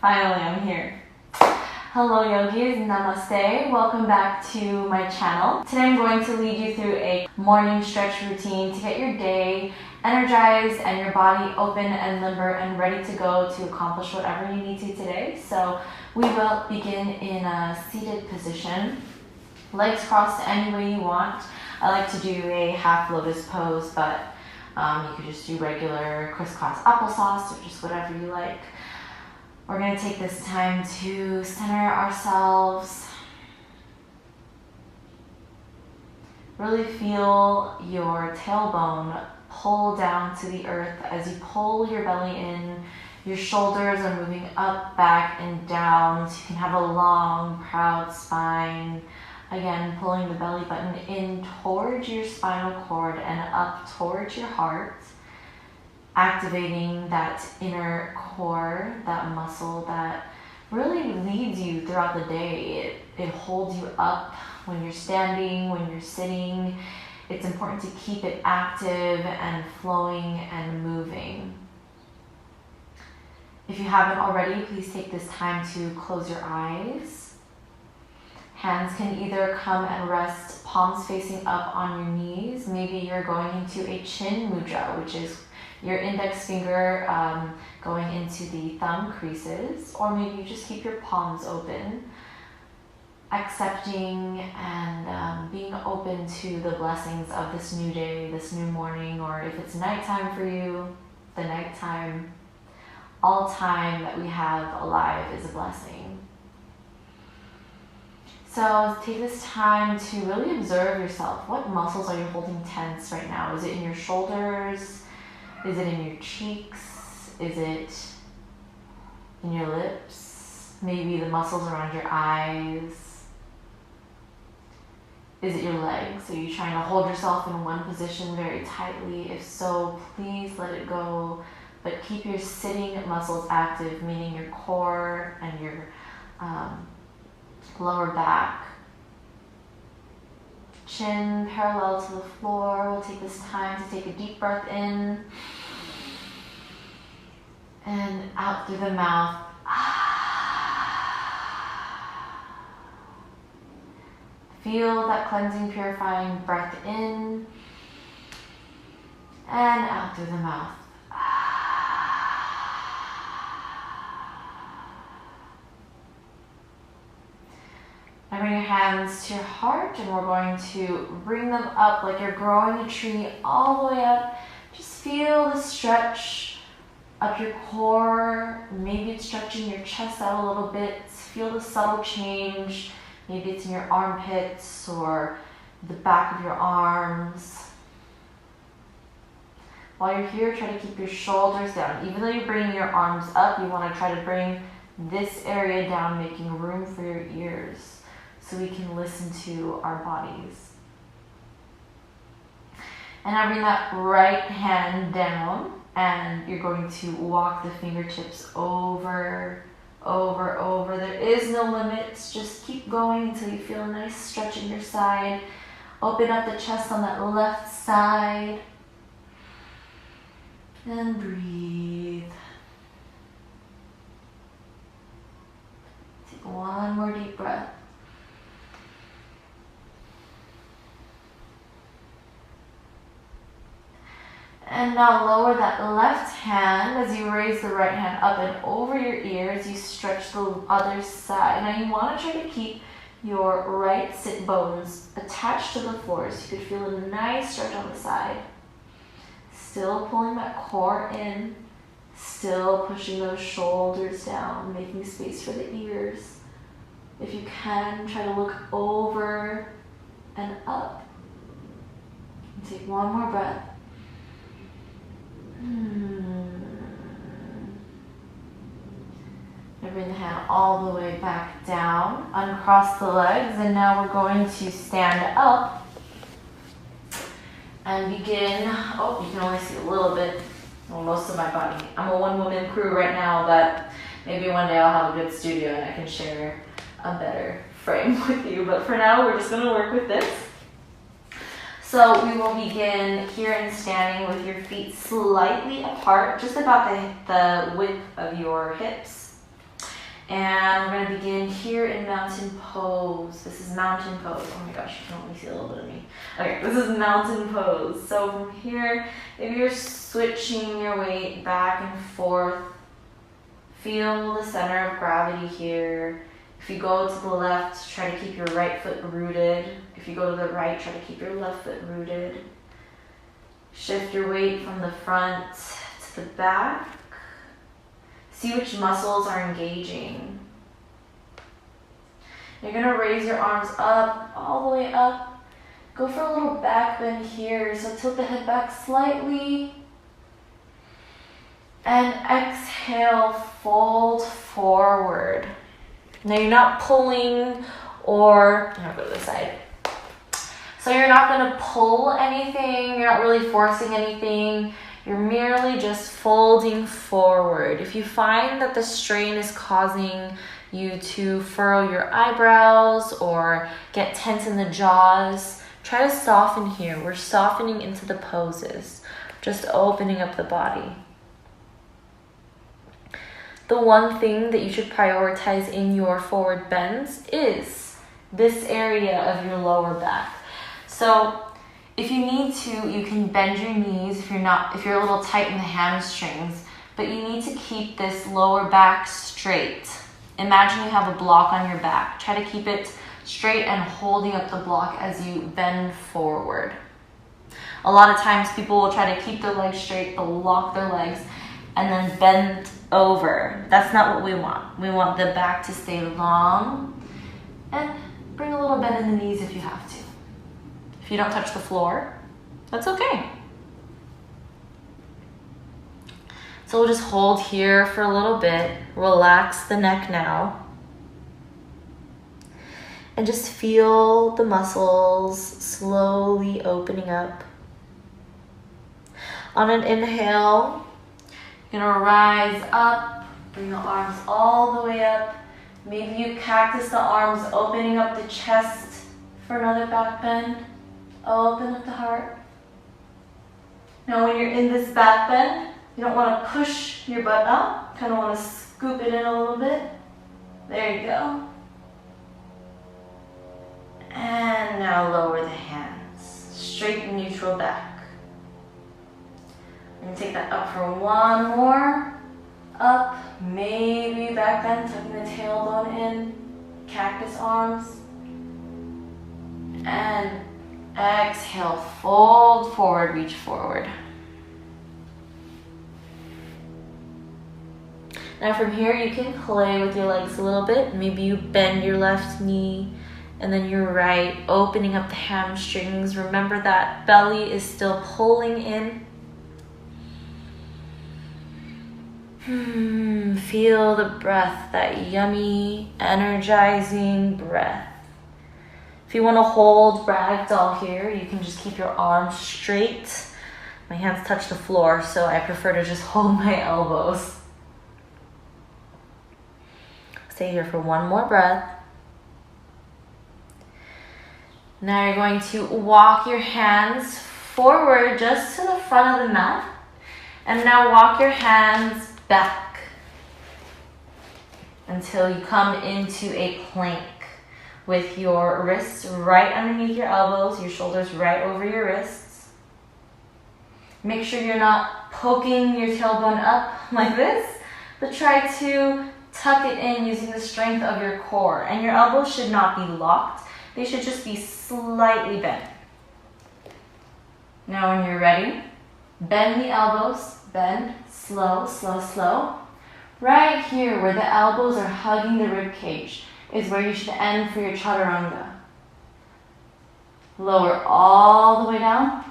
Finally, I'm here. Hello yogis, namaste. Welcome back to my channel. Today I'm going to lead you through a morning stretch routine to get your day energized and your body open and limber and ready to go to accomplish whatever you need to today. So we will begin in a seated position. Legs crossed any way you want. I like to do a half lotus pose, but you could just do regular crisscross applesauce or just whatever you like. We're going to take this time to center ourselves. Really feel your tailbone pull down to the earth as you pull your belly in. Your shoulders are moving up, back, and down so you can have a long, proud spine. Again, pulling the belly button in towards your spinal cord and up towards your heart. Activating that inner core, that muscle that really leads you throughout the day. It holds you up when you're standing, when you're sitting. It's important to keep it active and flowing and moving. If you haven't already, please take this time to close your eyes. Hands can either come and rest palms facing up on your knees. Maybe you're going into a chin mudra, which is your index finger going into the thumb creases, or maybe you just keep your palms open, accepting and being open to the blessings of this new day, this new morning, or if it's nighttime for you, the nighttime. All time that we have alive is a blessing. So take this time to really observe yourself. What muscles are you holding tense right now? Is it in your shoulders? Is it in your cheeks? Is it in your lips? Maybe the muscles around your eyes? Is it your legs? Are you trying to hold yourself in one position very tightly? If so, please let it go. But keep your sitting muscles active, meaning your core and your lower back. Chin parallel to the floor. We'll take this time to take a deep breath in and out through the mouth. Feel that cleansing, purifying breath in and out through the mouth. Now bring your hands to your heart and we're going to bring them up like you're growing a tree all the way up. Just feel the stretch up your core. Maybe it's stretching your chest out a little bit. Feel the subtle change. Maybe it's in your armpits or the back of your arms. While you're here, try to keep your shoulders down. Even though you're bringing your arms up, you want to try to bring this area down, making room for your ears, so we can listen to our bodies. And now bring that right hand down and you're going to walk the fingertips over, over, over. There is no limits. Just keep going until you feel a nice stretch in your side. Open up the chest on that left side. And breathe. Take one more deep breath. And now lower that left hand as you raise the right hand up and over your ears. You stretch the other side. Now you want to try to keep your right sit bones attached to the floor so you could feel a nice stretch on the side. Still pulling that core in. Still pushing those shoulders down, making space for the ears. If you can, try to look over and up. And take one more breath. Now bring the hand all the way back down, uncross the legs, and now we're going to stand up and begin. Oh, you can only see a little bit, well, most of my body. I'm a one-woman crew right now, but maybe one day I'll have a good studio and I can share a better frame with you. But for now, we're just going to work with this. So we will begin here in standing with your feet slightly apart, just about the width of your hips. And we're gonna begin here in mountain pose. This is mountain pose. Oh my gosh, you can only see a little bit of me. Okay, this is mountain pose. So from here, maybe you're switching your weight back and forth. Feel the center of gravity here. If you go to the left, try to keep your right foot rooted. If you go to the right, try to keep your left foot rooted. Shift your weight from the front to the back. See which muscles are engaging. You're gonna raise your arms up, all the way up. Go for a little back bend here. So tilt the head back slightly. And exhale, fold forward. Now you're not pulling or, I'm gonna go to the side. So you're not gonna pull anything, you're not really forcing anything. You're merely just folding forward. If you find that the strain is causing you to furrow your eyebrows or get tense in the jaws, try to soften here. We're softening into the poses, just opening up the body. The one thing that you should prioritize in your forward bends is this area of your lower back. So if you need to, you can bend your knees if you're a little tight in the hamstrings, but you need to keep this lower back straight. Imagine you have a block on your back. Try to keep it straight and holding up the block as you bend forward. A lot of times people will try to keep their legs straight, they'll lock their legs and then bend over. That's not what we want. We want the back to stay long and bring a little bend in the knees if you have to. If you don't touch the floor, that's okay. So we'll just hold here for a little bit. Relax the neck now. And just feel the muscles slowly opening up. On an inhale, you're gonna rise up, bring the arms all the way up. Maybe you cactus the arms, opening up the chest for another back bend. Open up the heart. Now when you're in this back bend, you don't want to push your butt up. Kind of want to scoop it in a little bit. There you go. And now lower the hands. Straight and neutral back. And take that up for one more. Up, maybe back bend, tucking the tailbone in. Cactus arms. And exhale, fold forward, reach forward. Now from here, you can play with your legs a little bit. Maybe you bend your left knee and then your right, opening up the hamstrings. Remember that belly is still pulling in. Feel the breath, that yummy, energizing breath. If you want to hold ragdoll here, you can just keep your arms straight. My hands touch the floor, so I prefer to just hold my elbows. Stay here for one more breath. Now you're going to walk your hands forward just to the front of the mat. And now walk your hands back until you come into a plank with your wrists right underneath your elbows, your shoulders right over your wrists. Make sure you're not poking your tailbone up like this, but try to tuck it in using the strength of your core. And your elbows should not be locked. They should just be slightly bent. Now when you're ready, bend the elbows, bend, slow, slow, slow. Right here where the elbows are hugging the rib cage is where you should end for your chaturanga. Lower all the way down,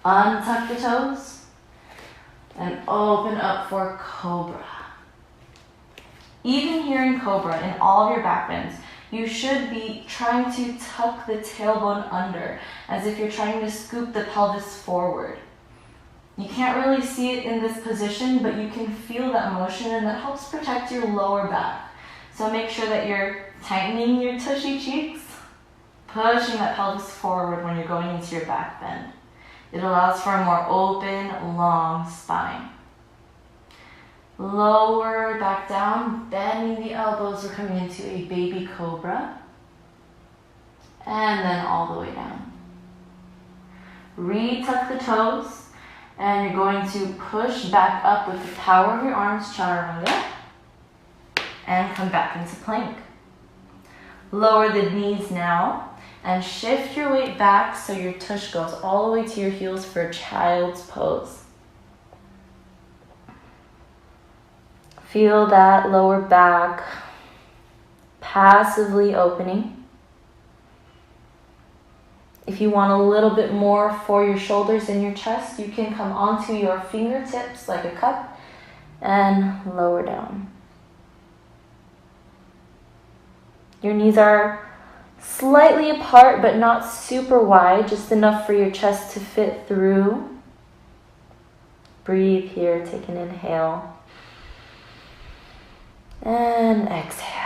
untuck the toes, and open up for cobra. Even here in cobra, in all of your back bends, you should be trying to tuck the tailbone under, as if you're trying to scoop the pelvis forward. You can't really see it in this position, but you can feel that motion, and that helps protect your lower back. So make sure that you're tightening your tushy cheeks, pushing that pelvis forward when you're going into your back bend. It allows for a more open, long spine. Lower back down, bending the elbows. We're coming into a baby cobra. And then all the way down. Retuck the toes. And you're going to push back up with the power of your arms, chaturanga. And come back into plank. Lower the knees now. And shift your weight back so your tush goes all the way to your heels for child's pose. Feel that lower back passively opening. If you want a little bit more for your shoulders and your chest, you can come onto your fingertips like a cup and lower down. Your knees are slightly apart, but not super wide, just enough for your chest to fit through. Breathe here, take an inhale. And exhale.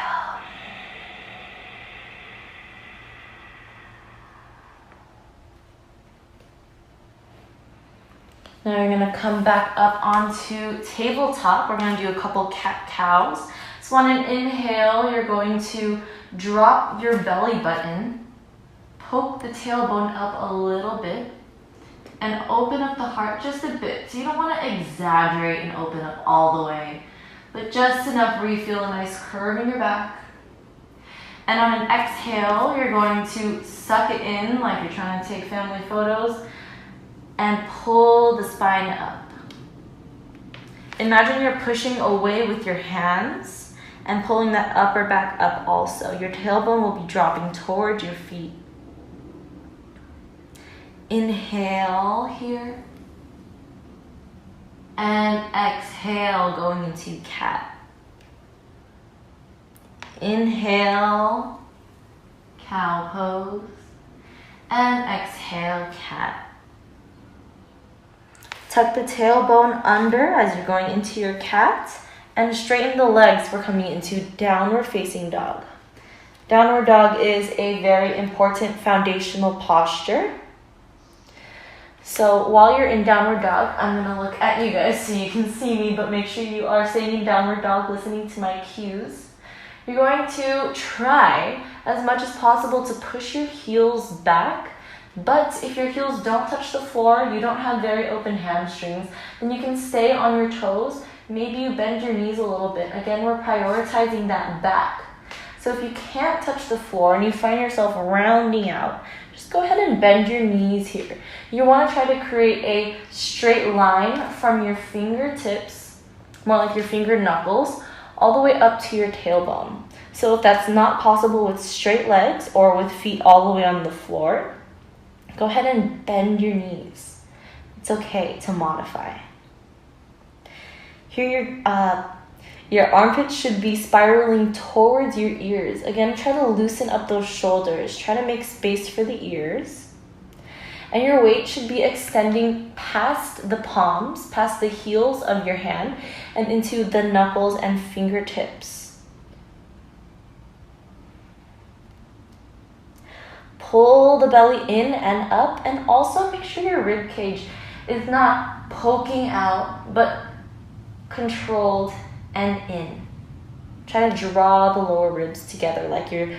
Now you're going to come back up onto tabletop. We're going to do a couple cat-cows. So on an inhale, you're going to drop your belly button, poke the tailbone up a little bit, and open up the heart just a bit. So you don't want to exaggerate and open up all the way, but just enough where you feel a nice curve in your back. And on an exhale, you're going to suck it in like you're trying to take family photos and pull the spine up. Imagine you're pushing away with your hands and pulling that upper back up also. Your tailbone will be dropping towards your feet. Inhale here. And exhale, going into cat. Inhale, cow pose. And exhale, cat. Tuck the tailbone under as you're going into your cat. And straighten the legs. We're coming into downward facing dog. Downward dog is a very important foundational posture. So while you're in downward dog, I'm going to look at you guys so you can see me, but make sure you are staying in downward dog, listening to my cues. You're going to try as much as possible to push your heels back, but if your heels don't touch the floor, you don't have very open hamstrings, then you can stay on your toes. Maybe you bend your knees a little bit. Again, we're prioritizing that back. So if you can't touch the floor and you find yourself rounding out, just go ahead and bend your knees here. You want to try to create a straight line from your fingertips, more like your finger knuckles, all the way up to your tailbone. So if that's not possible with straight legs or with feet all the way on the floor, go ahead and bend your knees. It's okay to modify. Here your armpits should be spiraling towards your ears. Again, try to loosen up those shoulders. Try to make space for the ears. And your weight should be extending past the palms, past the heels of your hand, and into the knuckles and fingertips. Pull the belly in and up, and also make sure your rib cage is not poking out, but controlled and in. Try to draw the lower ribs together like you're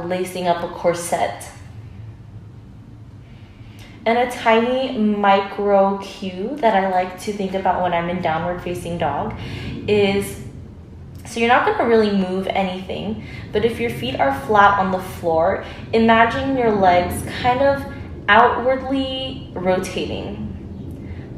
lacing up a corset. And a tiny micro cue that I like to think about when I'm in downward facing dog is, so you're not going to really move anything, but if your feet are flat on the floor, imagine your legs kind of outwardly rotating.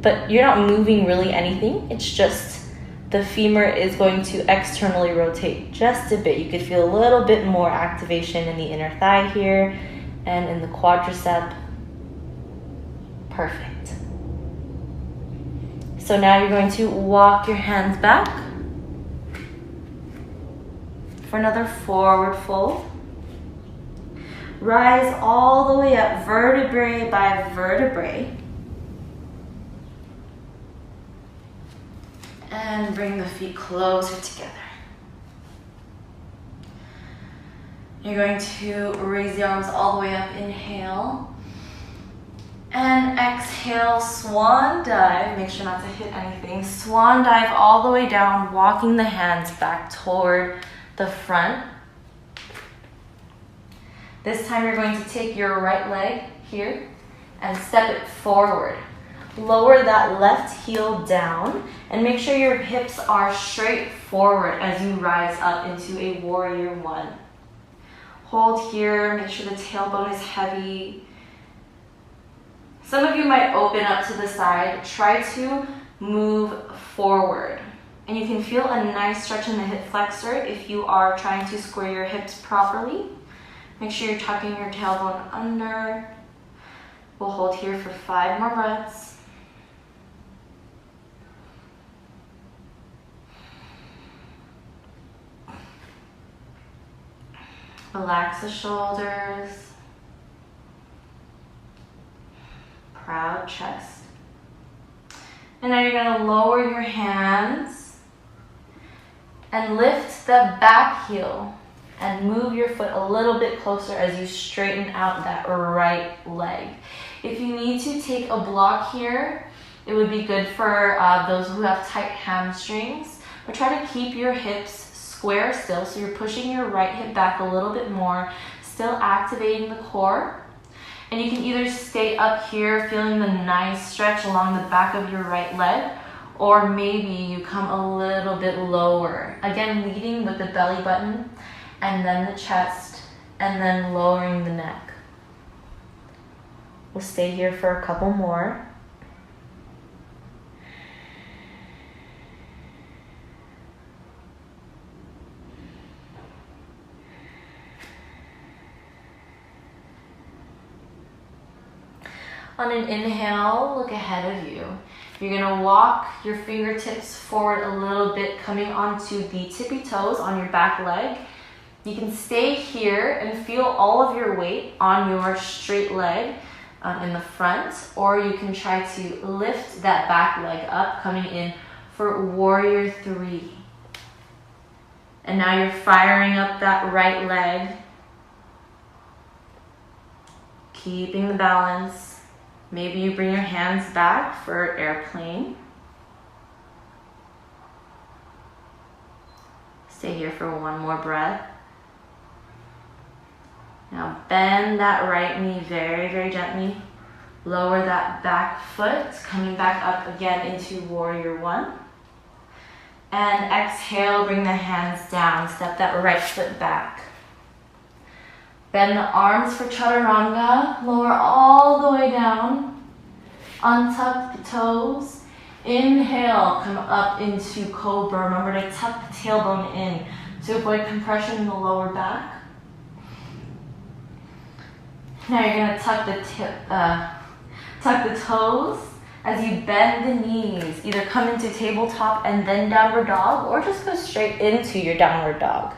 But you're not moving really anything, it's just the femur is going to externally rotate just a bit. You could feel a little bit more activation in the inner thigh here and in the quadricep. Perfect. So now you're going to walk your hands back for another forward fold. Rise all the way up, vertebrae by vertebrae. And bring the feet closer together. You're going to raise the arms all the way up, inhale. And exhale, swan dive. Make sure not to hit anything. Swan dive all the way down, walking the hands back toward the front. This time you're going to take your right leg here and step it forward. Lower that left heel down and make sure your hips are straight forward as you rise up into a warrior one. Hold here, make sure the tailbone is heavy. Some of you might open up to the side. Try to move forward. And you can feel a nice stretch in the hip flexor if you are trying to square your hips properly. Make sure you're tucking your tailbone under. We'll hold here for 5 more breaths. Relax the shoulders. Proud chest. And now you're going to lower your hands and lift the back heel and move your foot a little bit closer as you straighten out that right leg. If you need to take a block here, it would be good for those who have tight hamstrings, but try to keep your hips square still, so you're pushing your right hip back a little bit more, still activating the core. And you can either stay up here feeling the nice stretch along the back of your right leg, or maybe you come a little bit lower. Again, leading with the belly button and then the chest and then lowering the neck. We'll stay here for a couple more. On an inhale, look ahead of you. You're gonna walk your fingertips forward a little bit, coming onto the tippy toes on your back leg. You can stay here and feel all of your weight on your straight leg in the front, or you can try to lift that back leg up, coming in for warrior 3. And now you're firing up that right leg, keeping the balance. Maybe you bring your hands back for airplane. Stay here for one more breath. Now bend that right knee very, very gently. Lower that back foot, coming back up again into warrior 1. And exhale, bring the hands down. Step that right foot back. Bend the arms for chaturanga, lower all the way down. Untuck the toes. Inhale, come up into cobra. Remember to tuck the tailbone in to avoid compression in the lower back. Now you're going to tuck the toes as you bend the knees. Either come into tabletop and then downward dog, or just go straight into your downward dog.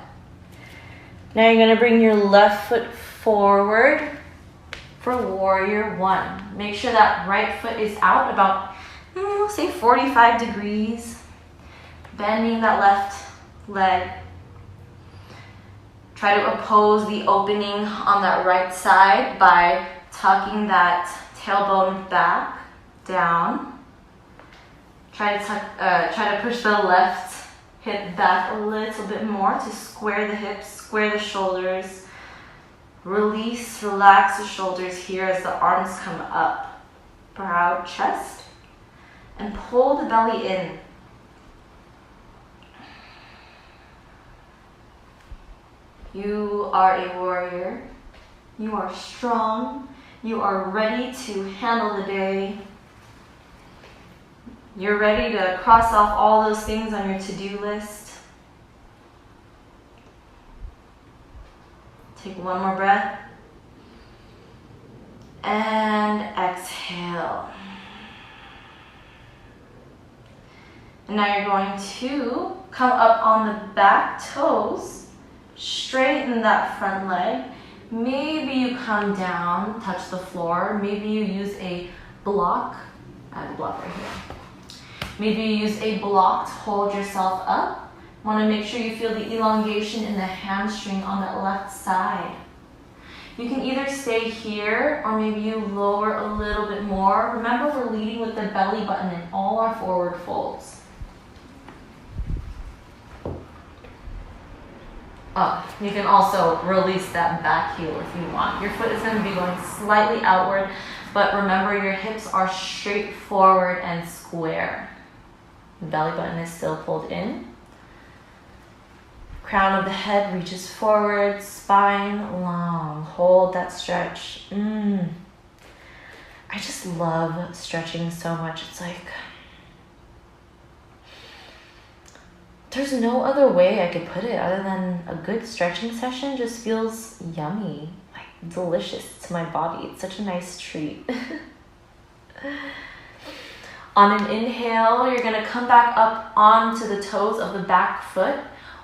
Now you're going to bring your left foot forward for warrior 1. Make sure that right foot is out about, say 45 degrees. Bending that left leg. Try to oppose the opening on that right side by tucking that tailbone back, down. Try to push the left hip back a little bit more to square the hips, square the shoulders. Release, relax the shoulders here as the arms come up. Proud chest. And pull the belly in. You are a warrior. You are strong. You are ready to handle the day. You're ready to cross off all those things on your to-do list. Take one more breath. And exhale. And now you're going to come up on the back toes. Straighten that front leg. Maybe you come down, touch the floor. Maybe you use a block. I have a block right here. Maybe you use a block to hold yourself up. Want to make sure you feel the elongation in the hamstring on that left side. You can either stay here or maybe you lower a little bit more. Remember, we're leading with the belly button in all our forward folds. You can also release that back heel if you want. Your foot is going to be going slightly outward, but remember your hips are straight forward and square. The belly button is still pulled in. Crown of the head reaches forward, spine long. Hold that stretch. I just love stretching so much. It's like, there's no other way I could put it other than a good stretching session just feels yummy, like delicious to my body. It's such a nice treat. On an inhale, you're gonna come back up onto the toes of the back foot.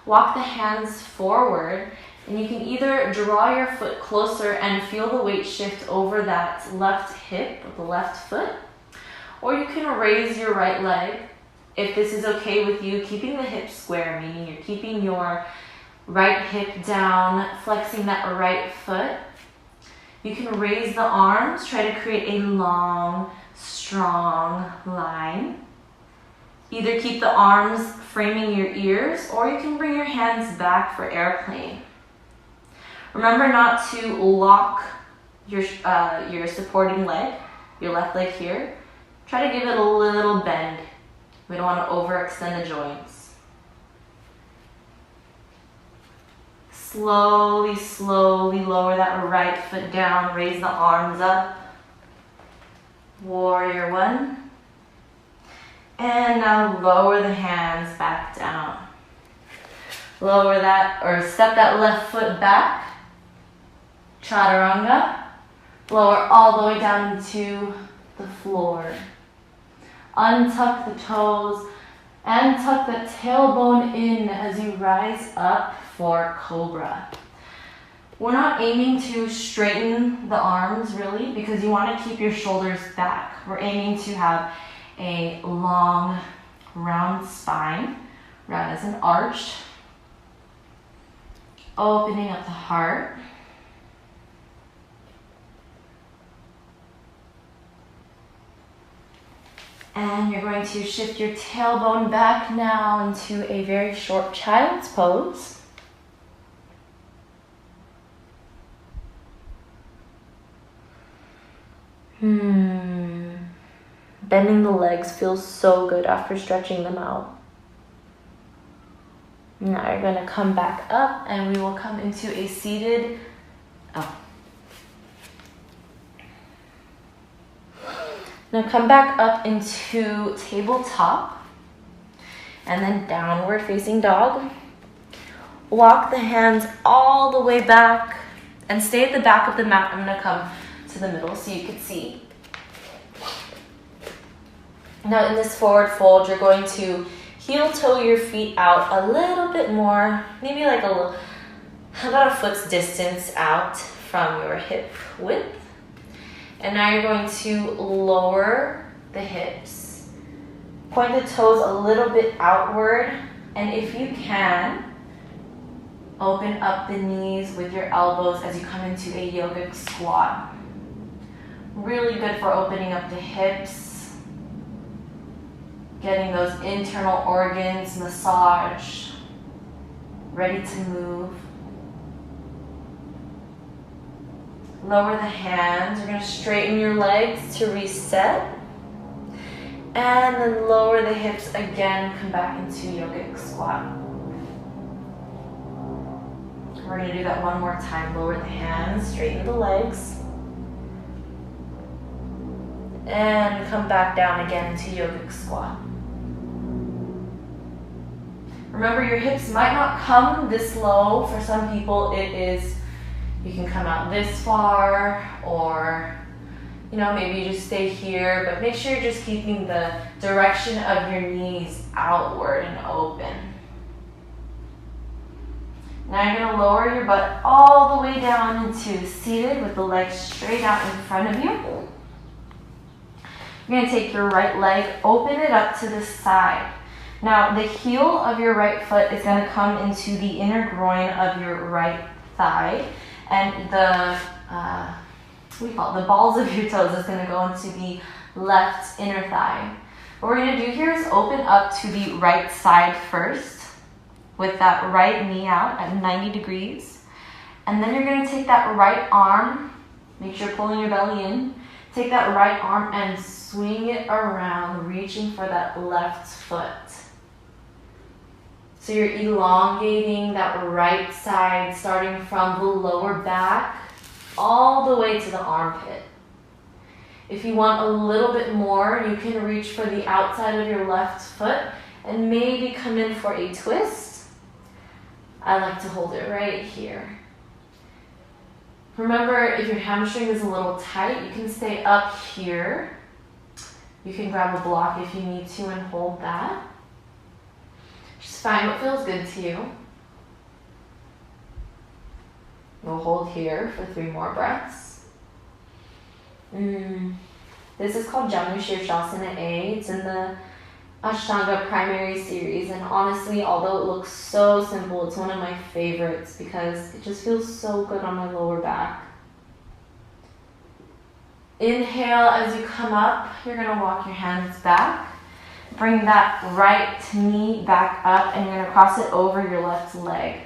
Walk the hands forward, and you can either draw your foot closer and feel the weight shift over that left hip of the left foot, or you can raise your right leg. If this is okay with you, keeping the hips square, meaning you're keeping your right hip down, flexing that right foot. You can raise the arms, try to create a long, strong line. Either keep the arms framing your ears, or you can bring your hands back for airplane. Remember not to lock your supporting leg, your left leg here. Try to give it a little bend. We don't want to overextend the joints. Slowly, slowly lower that right foot down. Raise the arms up. Warrior one. And now lower the hands back down. Lower that, or step that left foot back. Chaturanga. Lower all the way down to the floor. Untuck the toes and tuck the tailbone in as you rise up for cobra. We're not aiming to straighten the arms really because you want to keep your shoulders back. We're aiming to have a long, round spine, round as an arch. Opening up the heart. And you're going to shift your tailbone back now into a very short child's pose. Bending the legs feels so good after stretching them out. Now you're going to come back up and we will come into a seated Now come back up into tabletop and then downward facing dog. Walk the hands all the way back and stay at the back of the mat. I'm gonna come to the middle so you can see. Now in this forward fold, you're going to heel toe your feet out a little bit more, maybe like about a foot's distance out from your hip width. And now you're going to lower the hips, point the toes a little bit outward, and if you can, open up the knees with your elbows as you come into a yogic squat. Really good for opening up the hips, getting those internal organs massaged, ready to move. Lower the hands. You're going to straighten your legs to reset. And then lower the hips again. Come back into yogic squat. We're going to do that one more time. Lower the hands, straighten the legs. And come back down again into yogic squat. Remember, your hips might not come this low. For some people, it is. You can come out this far, or maybe you just stay here, but make sure you're just keeping the direction of your knees outward and open. Now you're going to lower your butt all the way down into seated with the legs straight out in front of you. You're going to take your right leg, open it up to the side. Now the heel of your right foot is going to come into the inner groin of your right thigh. And the what do you call it? The balls of your toes is going to go into the left inner thigh. What we're going to do here is open up to the right side first with that right knee out at 90 degrees. And then you're going to take that right arm, make sure you're pulling your belly in, take that right arm and swing it around, reaching for that left foot. So you're elongating that right side, starting from the lower back all the way to the armpit. If you want a little bit more, you can reach for the outside of your left foot and maybe come in for a twist. I like to hold it right here. Remember, if your hamstring is a little tight, you can stay up here. You can grab a block if you need to and hold that. Just find what feels good to you. We'll hold here for 3 more breaths. This is called Janu Shirshasana A. It's in the Ashtanga primary series, and honestly, although it looks so simple, it's one of my favorites because it just feels so good on my lower back. Inhale as you come up, you're going to walk your hands back. Bring that right knee back up and you're going to cross it over your left leg.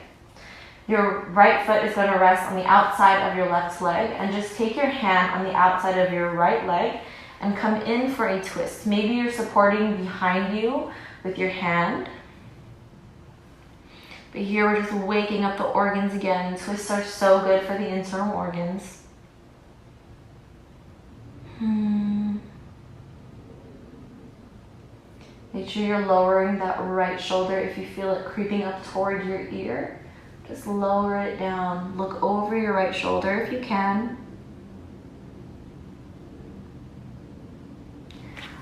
Your right foot is going to rest on the outside of your left leg, and just take your hand on the outside of your right leg and come in for a twist. Maybe you're supporting behind you with your hand. But here we're just waking up the organs again. Twists are so good for the internal organs. Make sure you're lowering that right shoulder. If you feel it creeping up toward your ear, just lower it down. Look over your right shoulder if you can.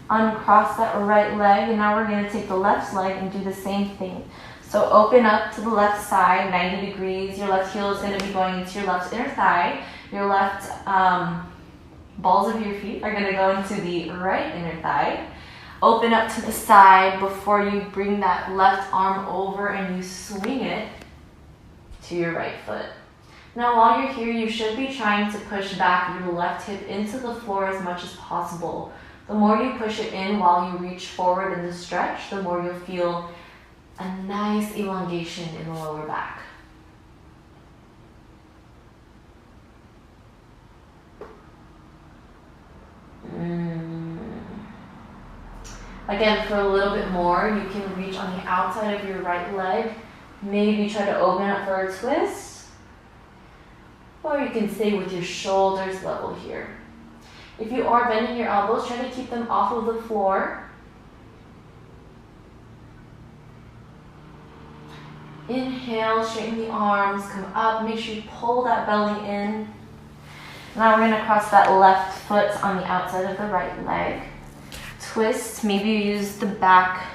Uncross that right leg, and now we're going to take the left leg and do the same thing. So open up to the left side, 90 degrees. Your left heel is going to be going into your left inner thigh. Your left balls of your feet are going to go into the right inner thigh. Open up to the side before you bring that left arm over and you swing it to your right foot. Now while you're here, you should be trying to push back your left hip into the floor as much as possible. The more you push it in while you reach forward in the stretch, the more you'll feel a nice elongation in the lower back. Again, for a little bit more, you can reach on the outside of your right leg. Maybe try to open up for a twist. Or you can stay with your shoulders level here. If you are bending your elbows, try to keep them off of the floor. Inhale, straighten the arms, come up, make sure you pull that belly in. Now we're going to cross that left foot on the outside of the right leg. Twist, maybe you use the back,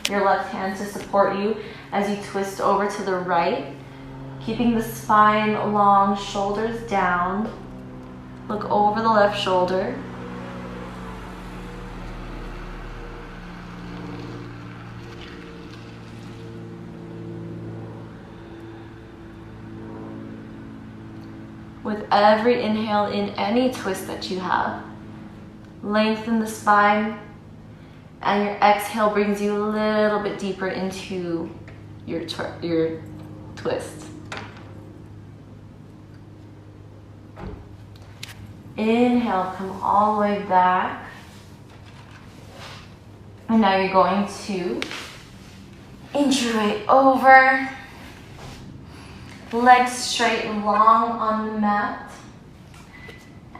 your left hand to support you as you twist over to the right. Keeping the spine long, shoulders down. Look over the left shoulder. With every inhale in any twist that you have, lengthen the spine, and your exhale brings you a little bit deeper into your twist. Inhale, come all the way back. And now you're going to inch your way over. Legs straight, long on the mat.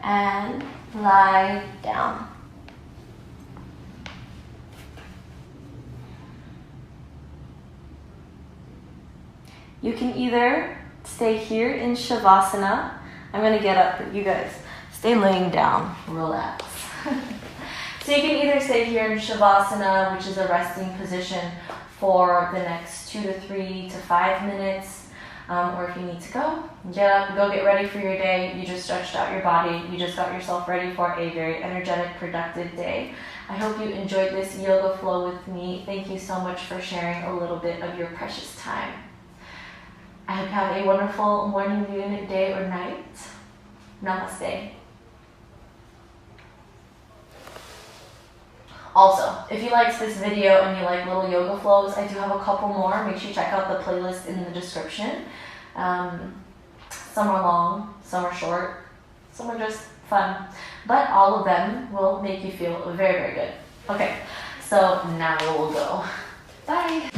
And lie down. You can either stay here in Shavasana. I'm going to get up, but you guys stay laying down, relax. So you can either stay here in Shavasana, which is a resting position, for the next 2 to 3 to 5 minutes. Or if you need to go, get up, go get ready for your day. You just stretched out your body. You just got yourself ready for a very energetic, productive day. I hope you enjoyed this yoga flow with me. Thank you so much for sharing a little bit of your precious time. I hope you have a wonderful morning, noon, day, or night. Namaste. Also, if you liked this video and you like little yoga flows, I do have a couple more. Make sure you check out the playlist in the description. Some are long, some are short, some are just fun, but all of them will make you feel very, very good. Okay, so now we'll go. Bye.